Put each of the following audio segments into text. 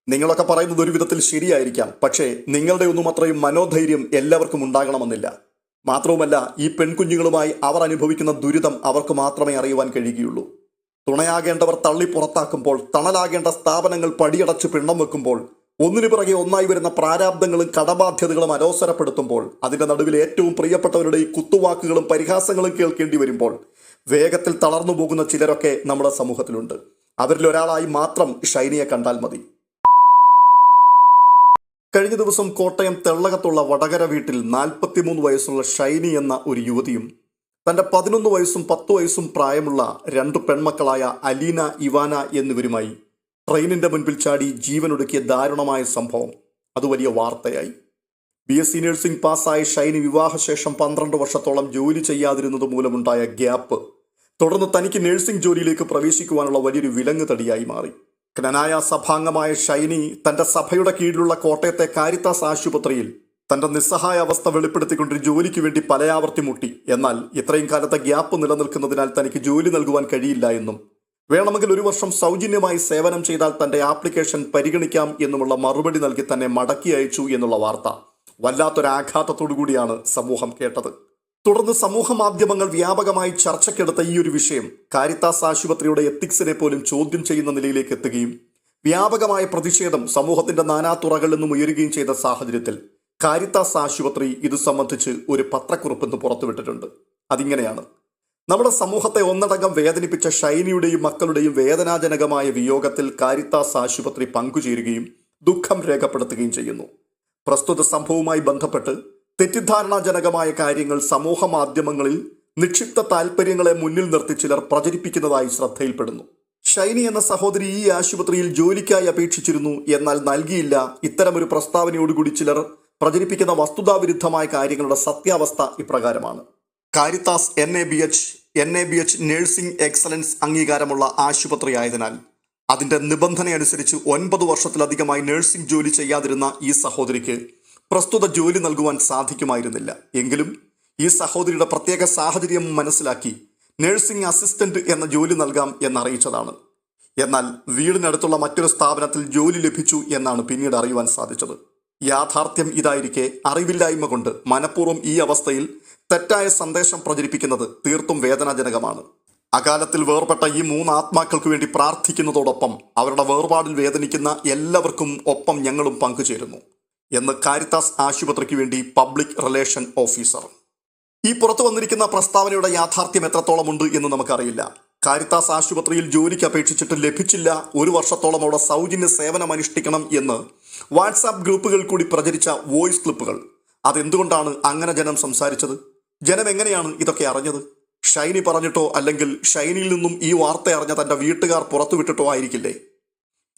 നിങ്ങളൊക്കെ പറയുന്നത് ഒരു വിധത്തിൽ ശരിയായിരിക്കാം. പക്ഷേ നിങ്ങളുടെ ഒന്നും അത്രയും മനോധൈര്യം എല്ലാവർക്കും ഉണ്ടാകണമെന്നില്ല. മാത്രവുമല്ല, ഈ പെൺകുഞ്ഞുങ്ങളുമായി അവർ അനുഭവിക്കുന്ന ദുരിതം അവർക്ക് മാത്രമേ അറിയുവാൻ കഴിയുകയുള്ളൂ. തുണയാകേണ്ടവർ തള്ളി പുറത്താക്കുമ്പോൾ, തണലാകേണ്ട സ്ഥാപനങ്ങൾ പടിയടച്ച് പിണ്ണം വെക്കുമ്പോൾ, ഒന്നിനു പിറകെ ഒന്നായി വരുന്ന പ്രാരാബ്ദങ്ങളും കടബാധ്യതകളും അലോസരപ്പെടുത്തുമ്പോൾ, അതിന്റെ നടുവിൽ ഏറ്റവും പ്രിയപ്പെട്ടവരുടെ ഈ കുത്തുവാക്കുകളും പരിഹാസങ്ങളും കേൾക്കേണ്ടി വരുമ്പോൾ വേഗത്തിൽ തളർന്നു പോകുന്ന ചിലരൊക്കെ നമ്മുടെ സമൂഹത്തിലുണ്ട്. അവരിൽ ഒരാളായി മാത്രം ഷൈനിയെ കണ്ടാൽ മതി. കഴിഞ്ഞ ദിവസം കോട്ടയം തെള്ളകത്തുള്ള വടകര വീട്ടിൽ 43 വയസ്സുള്ള ഷൈനി എന്ന ഒരു യുവതിയും തൻ്റെ 11 വയസ്സും 10 വയസ്സും പ്രായമുള്ള 2 പെൺമക്കളായ അലീന, ഇവാന എന്നിവരുമായി ട്രെയിനിന്റെ മുൻപിൽ ചാടി ജീവനൊടുക്കിയ ദാരുണമായ സംഭവം അത് വലിയ വാർത്തയായി. BSc നഴ്സിംഗ് പാസ്സായ ഷൈനി വിവാഹശേഷം 12 വർഷത്തോളം ജോലി ചെയ്യാതിരുന്നത് മൂലമുണ്ടായ ഗ്യാപ്പ് തുടർന്ന് തനിക്ക് നഴ്സിംഗ് ജോലിയിലേക്ക് പ്രവേശിക്കുവാനുള്ള വലിയൊരു വിലങ്ങ് തടിയായി മാറി. ജ്ഞനായ സഭാംഗമായ ഷൈനി തന്റെ സഭയുടെ കീഴിലുള്ള കോട്ടയത്തെ കാരിത്താസ് ആശുപത്രിയിൽ തന്റെ നിസ്സഹായ അവസ്ഥ വെളിപ്പെടുത്തിക്കൊണ്ട് ജോലിക്ക് വേണ്ടി പലയാവർത്തി മുട്ടി. എന്നാൽ ഇത്രയും കാലത്തെ ഗ്യാപ്പ് നിലനിൽക്കുന്നതിനാൽ തനിക്ക് ജോലി നൽകുവാൻ കഴിയില്ല എന്നും വേണമെങ്കിൽ 1 വർഷം സൗജന്യമായി സേവനം ചെയ്താൽ തന്റെ ആപ്ലിക്കേഷൻ പരിഗണിക്കാം എന്നുമുള്ള മറുപടി നൽകി തന്നെ മടക്കി അയച്ചു എന്നുള്ള വാർത്ത വല്ലാത്തൊരാഘാതത്തോടു കൂടിയാണ് സമൂഹം കേട്ടത്. തുടർന്ന് സമൂഹ മാധ്യമങ്ങൾ വ്യാപകമായി ചർച്ചയ്ക്കെടുത്ത ഈ ഒരു വിഷയം കാരിത്താസ് ആശുപത്രിയുടെ എത്തിക്സിനെ പോലും ചോദ്യം ചെയ്യുന്ന നിലയിലേക്ക് എത്തുകയും വ്യാപകമായ പ്രതിഷേധം സമൂഹത്തിന്റെ നാനാതുറകളിൽ നിന്നും ഉയരുകയും ചെയ്ത സാഹചര്യത്തിൽ കാരിത്താസ് ആശുപത്രി ഇത് സംബന്ധിച്ച് ഒരു പത്രക്കുറിപ്പെന്ന് പുറത്തുവിട്ടിട്ടുണ്ട്. അതിങ്ങനെയാണ്: നമ്മുടെ സമൂഹത്തെ ഒന്നടങ്കം വേദനിപ്പിച്ച ഷൈനിയുടെയും മക്കളുടെയും വേദനാജനകമായ വിയോഗത്തിൽ കാരിത്താസ് ആശുപത്രി പങ്കുചേരുകയും ദുഃഖം രേഖപ്പെടുത്തുകയും ചെയ്യുന്നു. പ്രസ്തുത സംഭവവുമായി ബന്ധപ്പെട്ട് തെറ്റിദ്ധാരണാജനകമായ കാര്യങ്ങൾ സമൂഹ മാധ്യമങ്ങളിൽ നിക്ഷിപ്ത താൽപ്പര്യങ്ങളെ മുന്നിൽ നിർത്തി ചിലർ പ്രചരിപ്പിക്കുന്നതായി ശ്രദ്ധയിൽപ്പെടുന്നു. ഷൈനി എന്ന സഹോദരി ഈ ആശുപത്രിയിൽ ജോലിക്കായി അപേക്ഷിച്ചിരുന്നു, എന്നാൽ നൽകിയില്ല. ഇത്തരമൊരു പ്രസ്താവനയോടുകൂടി ചിലർ പ്രചരിപ്പിക്കുന്ന വസ്തുതാവിരുദ്ധമായ കാര്യങ്ങളുടെ സത്യാവസ്ഥ ഇപ്രകാരമാണ്. കാരിത്താസ് NABH നഴ്സിംഗ് എക്സലൻസ് അംഗീകാരമുള്ള ആശുപത്രിയായതിനാൽ അതിന്റെ നിബന്ധനയനുസരിച്ച് 9 വർഷത്തിലധികമായി നഴ്സിംഗ് ജോലി ചെയ്യാതിരുന്ന ഈ സഹോദരിക്ക് പ്രസ്തുത ജോലി നൽകുവാൻ സാധിക്കുമായിരുന്നില്ല. എങ്കിലും ഈ സഹോദരിയുടെ പ്രത്യേക സാഹചര്യം മനസ്സിലാക്കി നഴ്സിംഗ് അസിസ്റ്റന്റ് എന്ന ജോലി നൽകാം എന്നറിയിച്ചതാണ്. എന്നാൽ വീടിനടുത്തുള്ള മറ്റൊരു സ്ഥാപനത്തിൽ ജോലി ലഭിച്ചു എന്നാണ് പിന്നീട് അറിയുവാൻ സാധിച്ചത്. യാഥാർത്ഥ്യം ഇതായിരിക്കെ അറിവില്ലായ്മ കൊണ്ട് മനഃപൂർവ്വം ഈ അവസ്ഥയിൽ തെറ്റായ സന്ദേശം പ്രചരിപ്പിക്കുന്നത് തീർത്തും വേദനാജനകമാണ്. അകാലത്തിൽ വേർപെട്ട ഈ 3 ആത്മാക്കൾക്ക് വേണ്ടി പ്രാർത്ഥിക്കുന്നതോടൊപ്പം അവരുടെ വേർപാടിൽ വേദനിക്കുന്ന എല്ലാവർക്കും ഒപ്പം ഞങ്ങളും പങ്കുചേരുന്നു എന്ന് കാരിത്താസ് ആശുപത്രിക്ക് വേണ്ടി പബ്ലിക് റിലേഷൻ ഓഫീസർ. ഈ പുറത്തു വന്നിരിക്കുന്ന പ്രസ്താവനയുടെ യാഥാർത്ഥ്യം എത്രത്തോളമുണ്ട് എന്ന് നമുക്കറിയില്ല. കാരിത്താസ് ആശുപത്രിയിൽ ജോലിക്ക് അപേക്ഷിച്ചിട്ട് ലഭിച്ചില്ല, 1 വർഷത്തോളം അവിടെ സൗജന്യ സേവനം അനുഷ്ഠിക്കണം എന്ന് വാട്സാപ്പ് ഗ്രൂപ്പുകൾ കൂടി പ്രചരിച്ച വോയിസ് ക്ലിപ്പുകൾ, അതെന്തുകൊണ്ടാണ് അങ്ങനെ ജനം സംസാരിച്ചത്? ജനം എങ്ങനെയാണ് ഇതൊക്കെ അറിഞ്ഞത്? ഷൈനി പറഞ്ഞിട്ടോ അല്ലെങ്കിൽ ഷൈനിയിൽ നിന്നും ഈ വാർത്ത അറിഞ്ഞ തന്റെ വീട്ടുകാർ പുറത്തുവിട്ടിട്ടോ ആയിരിക്കില്ലേ?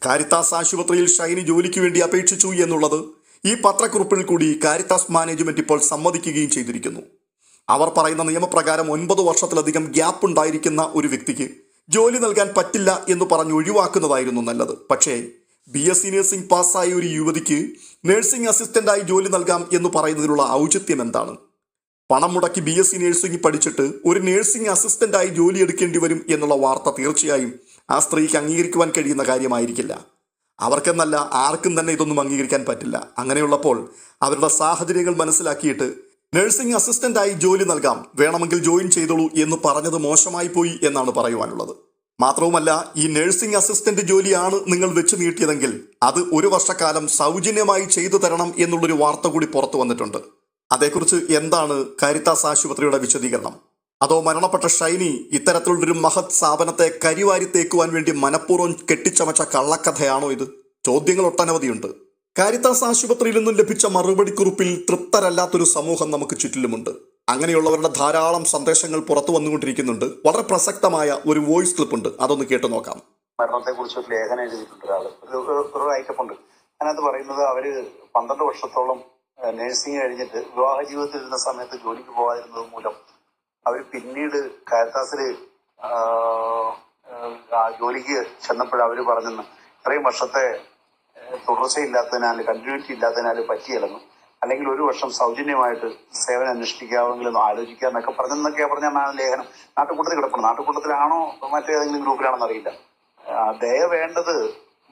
കാരിത്താസ് ആശുപത്രിയിൽ ഷൈനി ജോലിക്ക് വേണ്ടി അപേക്ഷിച്ചു എന്നുള്ളത് ഈ പത്രക്കുറിപ്പിൽ കൂടി കാരിത്താസ് മാനേജ്മെന്റ് ഇപ്പോൾ സമ്മതിക്കുകയും ചെയ്തിരിക്കുന്നു. അവർ പറയുന്ന നിയമപ്രകാരം 9 വർഷത്തിലധികം ഗ്യാപ്പ് ഉണ്ടായിരിക്കുന്ന ഒരു വ്യക്തിക്ക് ജോലി നൽകാൻ പറ്റില്ല എന്ന് പറഞ്ഞ് ഒഴിവാക്കുന്നതായിരുന്നു നല്ലത്. പക്ഷേ BSc നഴ്സിംഗ് പാസ്സായ ഒരു യുവതിക്ക് നഴ്സിംഗ് അസിസ്റ്റന്റായി ജോലി നൽകാം എന്ന് പറയുന്നതിലുള്ള ഔചിത്യം എന്താണ്? പണം മുടക്കി BSc നഴ്സിംഗ് പഠിച്ചിട്ട് ഒരു നഴ്സിംഗ് അസിസ്റ്റന്റായി ജോലി എടുക്കേണ്ടി വരും എന്നുള്ള വാർത്ത തീർച്ചയായും ആ സ്ത്രീക്ക് അംഗീകരിക്കുവാൻ കഴിയുന്ന കാര്യമായിരിക്കില്ല. അവർക്കെന്നല്ല ആർക്കും തന്നെ ഇതൊന്നും അംഗീകരിക്കാൻ പറ്റില്ല. അങ്ങനെയുള്ളപ്പോൾ അവരുടെ സാഹചര്യങ്ങൾ മനസ്സിലാക്കിയിട്ട് നഴ്സിംഗ് അസിസ്റ്റന്റായി ജോലി നൽകാം, വേണമെങ്കിൽ ജോയിൻ ചെയ്തോളൂ എന്ന് പറഞ്ഞത് മോശമായി പോയി എന്നാണ് പറയുവാനുള്ളത്. മാത്രവുമല്ല, ഈ നഴ്സിംഗ് അസിസ്റ്റന്റ് ജോലിയാണ് നിങ്ങൾ വെച്ച് നീട്ടിയതെങ്കിൽ അത് 1 വർഷക്കാലം സൗജന്യമായി ചെയ്തു തരണം എന്നുള്ളൊരു വാർത്ത കൂടി പുറത്തു വന്നിട്ടുണ്ട്. അതേക്കുറിച്ച് എന്താണ് കാരിത്താസ് ആശുപത്രിയുടെ വിശദീകരണം? അതോ മരണപ്പെട്ട ഷൈനി ഇത്തരത്തിലുള്ളൊരു മഹത് സ്ഥാപനത്തെ കരിവാരി തേക്കുവാൻ വേണ്ടി മനഃപൂർവ്വം കെട്ടിച്ചമച്ച കള്ളക്കഥയാണോ ഇത്? ചോദ്യങ്ങൾ ഒട്ടനവധിയുണ്ട്. കാരിത്താസ് ആശുപത്രിയിൽ നിന്നും ലഭിച്ച മറുപടി കുറിപ്പിൽ തൃപ്തരല്ലാത്തൊരു സമൂഹം നമുക്ക് ചുറ്റിലുമുണ്ട്. അങ്ങനെയുള്ളവരുടെ ധാരാളം സന്ദേശങ്ങൾ പുറത്തു വന്നുകൊണ്ടിരിക്കുന്നുണ്ട്. വളരെ പ്രസക്തമായ ഒരു വോയിസ് ക്ലിപ്പ് ഉണ്ട്, അതൊന്ന് കേട്ടു നോക്കാം. മരണത്തെ കുറിച്ച് ഒരു ലേഖനം എഴുതിയിട്ടുണ്ട് ഒരു റൈറ്റപ്പുണ്ട്. അതിനകത്ത് പറയുന്നത് അവര് 12 വർഷത്തോളം നഴ്സിംഗ് കഴിഞ്ഞിട്ട് വിവാഹ ജീവിതത്തിൽ ഇരുന്ന സമയത്ത് ജോലിക്ക് പോകാതിരുന്നത് മൂലം അവർ പിന്നീട് കാരിത്താസിൽ ജോലിക്ക് ചെന്നപ്പോൾ അവർ പറഞ്ഞെന്ന് ഇത്രയും വർഷത്തെ തുടർച്ചയില്ലാത്തതിനാൽ കണ്ടിന്യൂറ്റി ഇല്ലാത്തതിനാൽ പറ്റിയല്ലെന്നും അല്ലെങ്കിൽ 1 വർഷം സൗജന്യമായിട്ട് സേവനം അനുഷ്ഠിക്കാമെങ്കിലും ആലോചിക്കാന്നൊക്കെ പറഞ്ഞെന്നൊക്കെയാ പറഞ്ഞാൽ ലേഖനം നാട്ടുകൂട്ടത്തിൽ കിടപ്പണം. നാട്ടുകൂട്ടത്തിലാണോ മറ്റേതെങ്കിലും ഗ്രൂപ്പിലാണെന്ന് അറിയില്ല.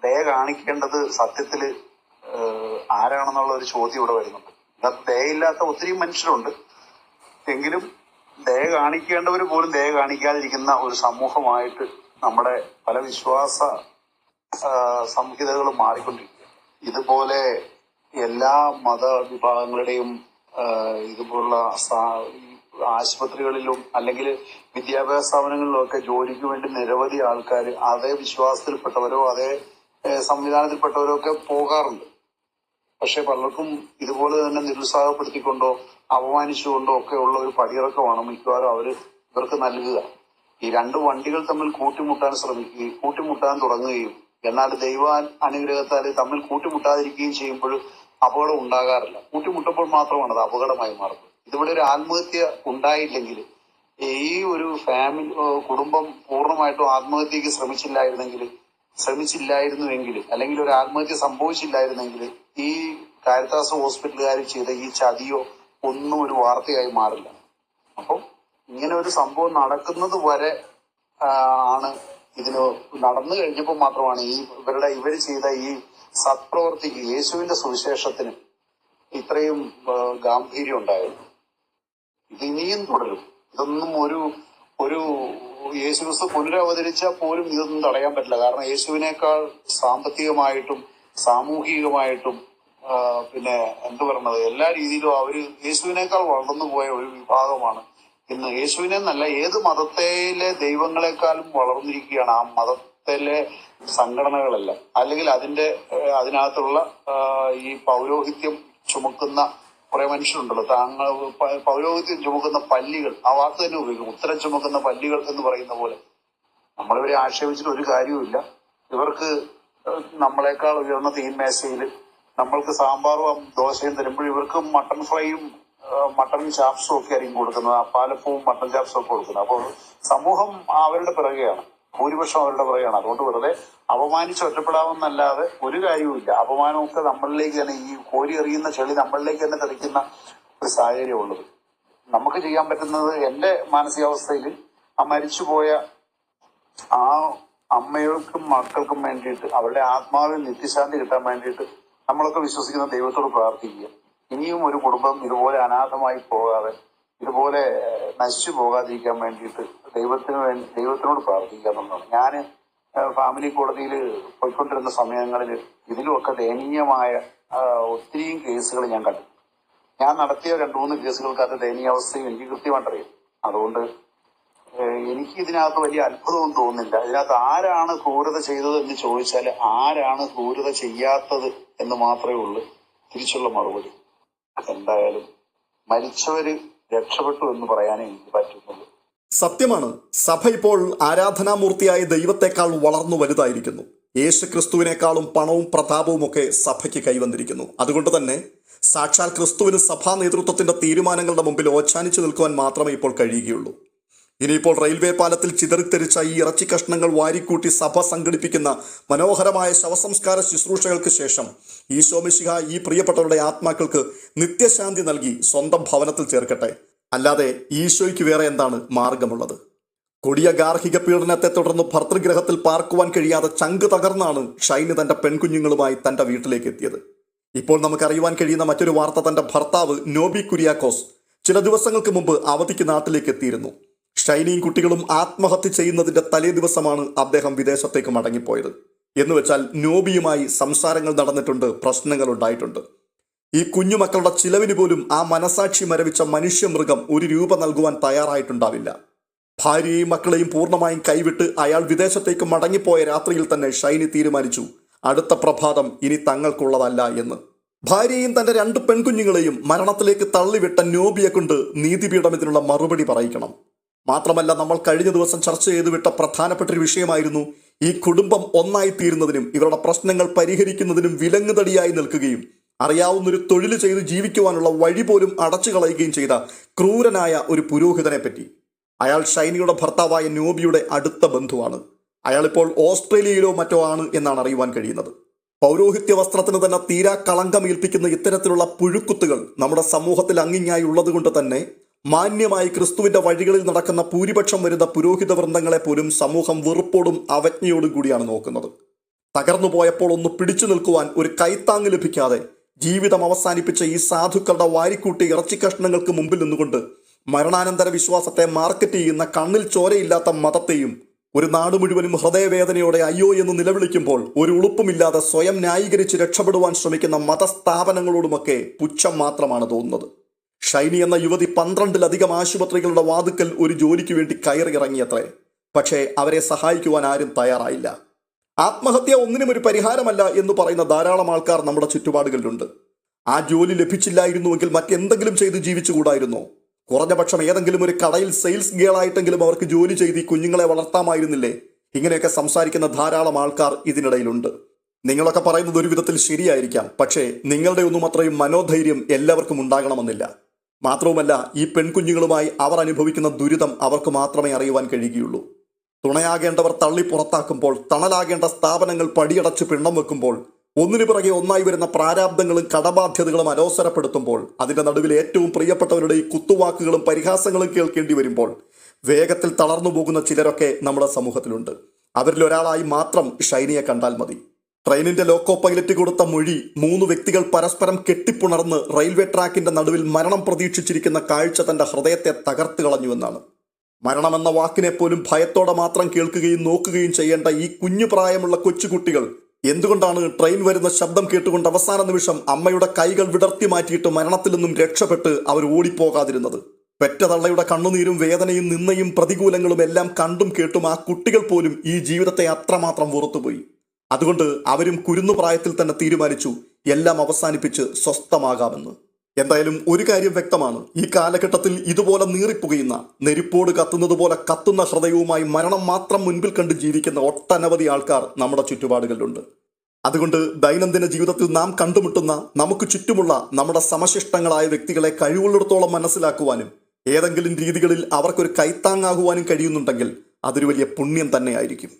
ദയ കാണിക്കേണ്ടത് സത്യത്തില് ആരാണെന്നുള്ള ഒരു ചോദ്യം ഇവിടെ വരുന്നുണ്ട്. ഇതിനകത്ത് ദയയില്ലാത്ത ഒത്തിരി മനുഷ്യരുണ്ട്. എങ്കിലും ദയ കാണിക്കേണ്ടവർ പോലും ദയ കാണിക്കാതിരിക്കുന്ന ഒരു സമൂഹമായിട്ട് നമ്മുടെ പല വിശ്വാസ സംഹിതകളും മാറിക്കൊണ്ടിരിക്കുക. ഇതുപോലെ എല്ലാ മതവിഭാഗങ്ങളുടെയും ഇതുപോലുള്ള ആശുപത്രികളിലും അല്ലെങ്കിൽ വിദ്യാഭ്യാസ സ്ഥാപനങ്ങളിലും ഒക്കെ ജോലിക്ക് വേണ്ടി നിരവധി ആൾക്കാർ അതേ വിശ്വാസത്തിൽപ്പെട്ടവരോ അതേ സംവിധാനത്തിൽപ്പെട്ടവരോ ഒക്കെ പോകാറുണ്ട്. പക്ഷെ പലർക്കും ഇതുപോലെ തന്നെ നിരുത്സാഹപ്പെടുത്തിക്കൊണ്ടോ അപമാനിച്ചുകൊണ്ടോ ഒക്കെ ഉള്ള ഒരു പടിയിറക്കമാണ് മിക്കവാറും ഇവർക്ക് നൽകുക. ഈ രണ്ട് വണ്ടികൾ തമ്മിൽ കൂട്ടിമുട്ടാൻ തുടങ്ങുകയും എന്നാൽ ദൈവ അനുഗ്രഹത്താൽ തമ്മിൽ കൂട്ടിമുട്ടാതിരിക്കുകയും ചെയ്യുമ്പോൾ അപകടം ഉണ്ടാകാറില്ല. കൂട്ടിമുട്ടുമ്പോൾ മാത്രമാണ് അത് അപകടമായി മാറുന്നത്. ഇതിവിടെ ഒരു ആത്മഹത്യ ഉണ്ടായില്ലെങ്കിൽ, ഈ ഒരു കുടുംബം പൂർണ്ണമായിട്ടും ആത്മഹത്യക്ക് ശ്രമിച്ചില്ലായിരുന്നുവെങ്കിൽ അല്ലെങ്കിൽ ഒരു ആത്മഹത്യ സംഭവിച്ചില്ലായിരുന്നെങ്കിൽ ഈ കാരിത്താസ് ഹോസ്പിറ്റലുകാർ ചെയ്ത ഈ ചതിയോ ഒന്നും ഒരു വാർത്തയായി മാറില്ല. അപ്പം ഇങ്ങനെ ഒരു സംഭവം നടക്കുന്നത് വരെ ആണ് ഇതിന് നടന്നു കഴിഞ്ഞപ്പോൾ മാത്രമാണ് ഇവർ ചെയ്ത ഈ സത്പ്രവർത്തിക്ക്, യേശുവിന്റെ സുവിശേഷത്തിന് ഇത്രയും ഗാംഭീര്യം ഉണ്ടായത്. ഇത് ഇനിയും തുടരും. ഇതൊന്നും ഒരു യേശുക്രിസ്തു പുനരവതരിച്ചാൽ പോലും ഇതൊന്നും തടയാൻ പറ്റില്ല. കാരണം യേശുവിനേക്കാൾ സാമ്പത്തികമായിട്ടും സാമൂഹികമായിട്ടും പിന്നെ എല്ലാ രീതിയിലും യേശുവിനേക്കാൾ വളർന്നു പോയ ഒരു വിഭാഗമാണ് ഇന്ന്. യേശുവിനെ എന്നല്ല, ഏത് മതത്തിലെ ദൈവങ്ങളെക്കാളും വളർന്നിരിക്കുകയാണ് ആ മതത്തിലെ സംഘടനകളെല്ലാം. അല്ലെങ്കിൽ അതിനകത്തുള്ള ഈ പൗരോഹിത്യം ചുമക്കുന്ന കുറെ മനുഷ്യരുണ്ടല്ലോ. പൗരോഹിത്യം ചുമക്കുന്ന പല്ലികൾ, ആ വാക്ക് തന്നെ ഉപയോഗിക്കും, ഉത്തരം ചുമക്കുന്ന പല്ലികൾ എന്ന് പറയുന്ന പോലെ. നമ്മളിവരെ ആക്ഷേപിച്ചിട്ട് ഒരു കാര്യവുമില്ല. ഇവർക്ക് നമ്മളെക്കാൾ ഉയർന്ന തീൻമേശയിൽ നമ്മൾക്ക് സാമ്പാറും ദോശയും തരുമ്പോൾ ഇവർക്ക് മട്ടൺ ഫ്രൈയും മട്ടൺ ചാപ്സും ഒക്കെ ആയിരിക്കും കൊടുക്കുന്നത്, പാലപ്പവും മട്ടൺ ചാപ്സും ഒക്കെ കൊടുക്കുന്നത്. അപ്പോൾ സമൂഹം അവരുടെ പിറകെയാണ്, ഭൂരിപക്ഷം അവരുടെ പിറകെയാണ്. അതുകൊണ്ട് വെറുതെ അപമാനിച്ച് ഒറ്റപ്പെടാമെന്നല്ലാതെ ഒരു കാര്യവുമില്ല. അപമാനമൊക്കെ നമ്മളിലേക്ക് തന്നെ, ഈ കോരി എറിയുന്ന ചെളി നമ്മളിലേക്ക് തന്നെ തെറിക്കുന്ന ഒരു സാഹചര്യമുള്ളത്. നമുക്ക് ചെയ്യാൻ പറ്റുന്നത്, എന്റെ മാനസികാവസ്ഥയിൽ ആ മരിച്ചുപോയ ആ അമ്മകൾക്കും മക്കൾക്കും വേണ്ടിയിട്ട്, അവരുടെ ആത്മാവിൽ നിത്യശാന്തി കിട്ടാൻ വേണ്ടിയിട്ട് നമ്മളൊക്കെ വിശ്വസിക്കുന്ന ദൈവത്തോട് പ്രാർത്ഥിക്കുക. ഇനിയും ഒരു കുടുംബം ഇതുപോലെ അനാഥമായി പോകാതെ, ഇതുപോലെ നശിച്ചു പോകാതിരിക്കാൻ വേണ്ടിയിട്ട് ദൈവത്തിനോട് പ്രാർത്ഥിക്കുക എന്നുള്ളതാണ്. ഞാൻ ഫാമിലി കോടതിയിൽ പോയിക്കൊണ്ടിരുന്ന സമയങ്ങളിൽ ഇതിലുമൊക്കെ ദയനീയമായ ഒത്തിരിയും കേസുകൾ ഞാൻ കണ്ടു. ഞാൻ നടത്തിയ 2-3 കേസുകൾക്കകത്ത് ദയനീയാവസ്ഥയും എനിക്ക് കൃത്യമായിട്ടറിയാം. അതുകൊണ്ട് എനിക്ക് ഇതിനകത്ത് വലിയ അത്ഭുതമൊന്നും തോന്നുന്നില്ല. ഇതിനകത്ത് ആരാണ് ക്രൂരത ചെയ്തത് എന്ന് ചോദിച്ചാൽ ആരാണ് ക്രൂരത ചെയ്യാത്തത് എന്ന് മാത്രമേ ഉള്ളൂ തിരിച്ചുള്ള മറുപടി. എന്തായാലും മരിച്ചവര് രക്ഷപ്പെട്ടു എന്ന് പറയാനേ എനിക്ക് പറ്റുന്നുള്ളൂ. സത്യമാണ്, സഭ ഇപ്പോൾ ആരാധനാമൂർത്തിയായ ദൈവത്തെക്കാൾ വളർന്നു വലുതായിരിക്കുന്നു. യേശു ക്രിസ്തുവിനേക്കാളും പണവും പ്രതാപവും ഒക്കെ സഭയ്ക്ക് കൈവന്നിരിക്കുന്നു. അതുകൊണ്ട് തന്നെ സാക്ഷാൽ ക്രിസ്തുവിന് സഭാ നേതൃത്വത്തിന്റെ തീരുമാനങ്ങളുടെ മുമ്പിൽ ഓച്ചാനിച്ചു നിൽക്കുവാൻ മാത്രമേ ഇപ്പോൾ കഴിയുകയുള്ളൂ. ഇനിയിപ്പോൾ റെയിൽവേ പാലത്തിൽ ചിതറിത്തെറിച്ച ഈ ഇറച്ചി കഷ്ണങ്ങൾ വാരിക്കൂട്ടി സഭ സംഘടിപ്പിക്കുന്ന മനോഹരമായ ശവസംസ്കാര ശുശ്രൂഷകൾക്ക് ശേഷം ഈശോ മിശിഹ ഈ പ്രിയപ്പെട്ടവരുടെ ആത്മാക്കൾക്ക് നിത്യശാന്തി നൽകി സ്വന്തം ഭവനത്തിൽ ചേർക്കട്ടെ. അല്ലാതെ ഈശോയ്ക്ക് വേറെ എന്താണ് മാർഗമുള്ളത്? കൊടിയ ഗാർഹിക പീഡനത്തെ തുടർന്ന് ഭർതൃഗ്രഹത്തിൽ പാർക്കുവാൻ കഴിയാതെ ചങ്ക് തകർന്നാണ് ഷൈനി തന്റെ പെൺകുഞ്ഞുങ്ങളുമായി തന്റെ വീട്ടിലേക്ക് എത്തിയത്. ഇപ്പോൾ നമുക്കറിയുവാൻ കഴിയുന്ന മറ്റൊരു വാർത്ത, തന്റെ ഭർത്താവ് നോബി കുര്യാക്കോസ് ചില ദിവസങ്ങൾക്ക് മുമ്പ് അവധിക്ക് നാട്ടിലേക്ക് എത്തിയിരുന്നു. ഷൈനിയും കുട്ടികളും ആത്മഹത്യ ചെയ്യുന്നതിന്റെ തലേ ദിവസമാണ് അദ്ദേഹം വിദേശത്തേക്ക് മടങ്ങിപ്പോയത്. എന്നുവെച്ചാൽ നോബിയുമായി സംസാരങ്ങൾ നടന്നിട്ടുണ്ട്, പ്രശ്നങ്ങൾ ഉണ്ടായിട്ടുണ്ട്. ഈ കുഞ്ഞുമക്കളുടെ ചിലവിന് പോലും ആ മനസാക്ഷി മരവിച്ച മനുഷ്യമൃഗം ഒരു രൂപ നൽകുവാൻ തയ്യാറായിട്ടുണ്ടാവില്ല. ഭാര്യയെയും മക്കളെയും പൂർണ്ണമായും കൈവിട്ട് അയാൾ വിദേശത്തേക്ക് മടങ്ങിപ്പോയ രാത്രിയിൽ തന്നെ ഷൈനി തീരുമാനിച്ചു, അടുത്ത പ്രഭാതം ഇനി തങ്ങൾക്കുള്ളതല്ല എന്ന്. ഭാര്യയെയും തന്റെ 2 പെൺകുഞ്ഞുങ്ങളെയും മരണത്തിലേക്ക് തള്ളിവിട്ട നോബിയെ കൊണ്ട് നീതിപീഠം ഇതിനുള്ള മറുപടി പറയിക്കണം. മാത്രമല്ല, നമ്മൾ കഴിഞ്ഞ ദിവസം ചർച്ച ചെയ്തു വിട്ട പ്രധാനപ്പെട്ട ഒരു വിഷയമായിരുന്നു ഈ കുടുംബം ഒന്നായിത്തീരുന്നതിനും ഇവരുടെ പ്രശ്നങ്ങൾ പരിഹരിക്കുന്നതിനും വിലങ്ങുതടിയായി നിൽക്കുകയും അറിയാവുന്നൊരു തൊഴിൽ ചെയ്ത് ജീവിക്കുവാനുള്ള വഴി പോലും അടച്ചു കളയുകയും ചെയ്ത ക്രൂരനായ ഒരു പുരോഹിതനെ പറ്റി. അയാൾ ഷൈനിയുടെ ഭർത്താവായ നോബിയുടെ അടുത്ത ബന്ധുവാണ്. അയാളിപ്പോൾ ഓസ്ട്രേലിയയിലോ മറ്റോ ആണ് എന്നാണ് അറിയുവാൻ കഴിയുന്നത്. പൗരോഹിത്യ വസ്ത്രത്തിന് തന്നെ തീരാ കളങ്കമേൽപ്പിക്കുന്ന ഇത്തരത്തിലുള്ള പുഴുക്കുത്തുകൾ നമ്മുടെ സമൂഹത്തിൽ അങ്ങിങ്ങായി ഉള്ളതുകൊണ്ട് തന്നെ മാന്യമായി ക്രിസ്തുവിന്റെ വഴികളിൽ നടക്കുന്ന ഭൂരിപക്ഷം വരുന്ന പുരോഹിത വൃന്ദങ്ങളെ പോലും സമൂഹം വെറുപ്പോടും അവജ്ഞയോടും കൂടിയാണ് നോക്കുന്നത്. തകർന്നു പോയപ്പോൾ ഒന്ന് പിടിച്ചു നിൽക്കുവാൻ ഒരു കൈത്താങ് ലഭിക്കാതെ ജീവിതം അവസാനിപ്പിച്ച ഈ സാധുക്കളുടെ വാരിക്കൂട്ടി ഇറച്ചിക്കഷ്ണങ്ങൾക്ക് മുമ്പിൽ നിന്നുകൊണ്ട് മരണാനന്തര വിശ്വാസത്തെ മാർക്കറ്റ് ചെയ്യുന്ന കണ്ണിൽ ചോരയില്ലാത്ത മതത്തെയും ഒരു നാട് മുഴുവനും ഹൃദയവേദനയോടെ അയ്യോ എന്ന് നിലവിളിക്കുമ്പോൾ ഒരു ഉളുപ്പുമില്ലാതെ സ്വയം ന്യായീകരിച്ച് രക്ഷപ്പെടുവാൻ ശ്രമിക്കുന്ന മതസ്ഥാപനങ്ങളോടുമൊക്കെ പുച്ഛം മാത്രമാണ് തോന്നുന്നത്. ഷൈനി എന്ന യുവതി 12-ലധികം ആശുപത്രികളുടെ വാതുക്കൽ ഒരു ജോലിക്ക് വേണ്ടി കയറിയിറങ്ങിയത്രേ. പക്ഷേ അവരെ സഹായിക്കുവാൻ ആരും തയ്യാറായില്ല. ആത്മഹത്യ ഒന്നിനും ഒരു പരിഹാരമല്ല എന്ന് പറയുന്ന ധാരാളം ആൾക്കാർ നമ്മുടെ ചുറ്റുപാടുകളിലുണ്ട്. ആ ജോലി ലഭിച്ചില്ലായിരുന്നുവെങ്കിൽ മറ്റെന്തെങ്കിലും ചെയ്ത് ജീവിച്ചുകൂടായിരുന്നോ? കുറഞ്ഞപക്ഷം ഏതെങ്കിലും ഒരു കടയിൽ സെയിൽസ് ഗേളായിട്ടെങ്കിലും അവർക്ക് ജോലി ചെയ്ത് ഈ കുഞ്ഞുങ്ങളെ വളർത്താമായിരുന്നില്ലേ? ഇങ്ങനെയൊക്കെ സംസാരിക്കുന്ന ധാരാളം ആൾക്കാർ ഇതിനിടയിലുണ്ട്. നിങ്ങളൊക്കെ പറയുന്നത് ഒരു വിധത്തിൽ ശരിയായിരിക്കാം. പക്ഷേ നിങ്ങളുടെ ഒന്നും അത്രയും മനോധൈര്യം എല്ലാവർക്കും ഉണ്ടാകണമെന്നില്ല. മാത്രവുമല്ല, ഈ പെൺകുഞ്ഞുങ്ങളുമായി അവർ അനുഭവിക്കുന്ന ദുരിതം അവർക്ക് മാത്രമേ അറിയുവാൻ കഴിയുകയുള്ളൂ. തുണയാകേണ്ടവർ തള്ളി പുറത്താക്കുമ്പോൾ, തണലാകേണ്ട സ്ഥാപനങ്ങൾ പടിയടച്ച് പിണ്ണം വെക്കുമ്പോൾ, ഒന്നിനു പിറകെ ഒന്നായി വരുന്ന പ്രാരാബ്ദങ്ങളും കടബാധ്യതകളും അലോസരപ്പെടുത്തുമ്പോൾ, അതിന്റെ നടുവിൽ ഏറ്റവും പ്രിയപ്പെട്ടവരുടെ ഈ കുത്തുവാക്കുകളും പരിഹാസങ്ങളും കേൾക്കേണ്ടി വരുമ്പോൾ വേഗത്തിൽ തളർന്നു പോകുന്ന ചിലരൊക്കെ നമ്മുടെ സമൂഹത്തിലുണ്ട്. അവരിൽ ഒരാളായി മാത്രം ഷൈനിയെ കണ്ടാൽ മതി. ട്രെയിനിന്റെ ലോക്കോ പൈലറ്റ് കൊടുത്ത മൊഴി 3 വ്യക്തികൾ പരസ്പരം കെട്ടിപ്പുണർന്ന് റെയിൽവേ ട്രാക്കിന്റെ നടുവിൽ മരണം പ്രതീക്ഷിച്ചിരിക്കുന്ന കാഴ്ച തന്റെ ഹൃദയത്തെ തകർത്ത് കളഞ്ഞുവെന്നാണ്. മരണമെന്ന വാക്കിനെ പോലും ഭയത്തോടെ മാത്രം കേൾക്കുകയും നോക്കുകയും ചെയ്യേണ്ട ഈ കുഞ്ഞു പ്രായമുള്ള കൊച്ചുകുട്ടികൾ എന്തുകൊണ്ടാണ് ട്രെയിൻ വരുന്ന ശബ്ദം കേട്ടുകൊണ്ട് അവസാന നിമിഷം അമ്മയുടെ കൈകൾ വിടർത്തി മാറ്റിയിട്ട് മരണത്തിൽ നിന്നും രക്ഷപ്പെട്ട് അവർ ഓടിപ്പോകാതിരുന്നത്? പെറ്റ തള്ളയുടെ കണ്ണുനീരും വേദനയും നിന്നയും പ്രതികൂലങ്ങളും എല്ലാം കണ്ടും കേട്ടും ആ കുട്ടികൾ പോലും ഈ ജീവിതത്തെ അത്രമാത്രം വെറുത്തുപോയി. അതുകൊണ്ട് അവരും കുരുന്നു പ്രായത്തിൽ തന്നെ തീരുമാനിച്ചു എല്ലാം അവസാനിപ്പിച്ച് സ്വസ്ഥമാകാമെന്ന്. എന്തായാലും ഒരു കാര്യം വ്യക്തമാണ്, ഈ കാലഘട്ടത്തിൽ ഇതുപോലെ നീറിപ്പുകയുന്ന, നെരിപ്പോട് കത്തുന്നത് പോലെ കത്തുന്ന ഹൃദയവുമായി മരണം മാത്രം മുൻപിൽ കണ്ട് ജീവിക്കുന്ന ഒട്ടനവധി ആൾക്കാർ നമ്മുടെ ചുറ്റുപാടുകളിലുണ്ട്. അതുകൊണ്ട് ദൈനംദിന ജീവിതത്തിൽ നാം കണ്ടുമുട്ടുന്ന, നമുക്ക് ചുറ്റുമുള്ള നമ്മുടെ സമശിഷ്ടങ്ങളായ വ്യക്തികളെ കഴിവുള്ളിടത്തോളം മനസ്സിലാക്കുവാനും ഏതെങ്കിലും രീതികളിൽ അവർക്കൊരു കൈത്താങ്ങാകുവാനും കഴിയുന്നുണ്ടെങ്കിൽ അതൊരു വലിയ പുണ്യം തന്നെയായിരിക്കും.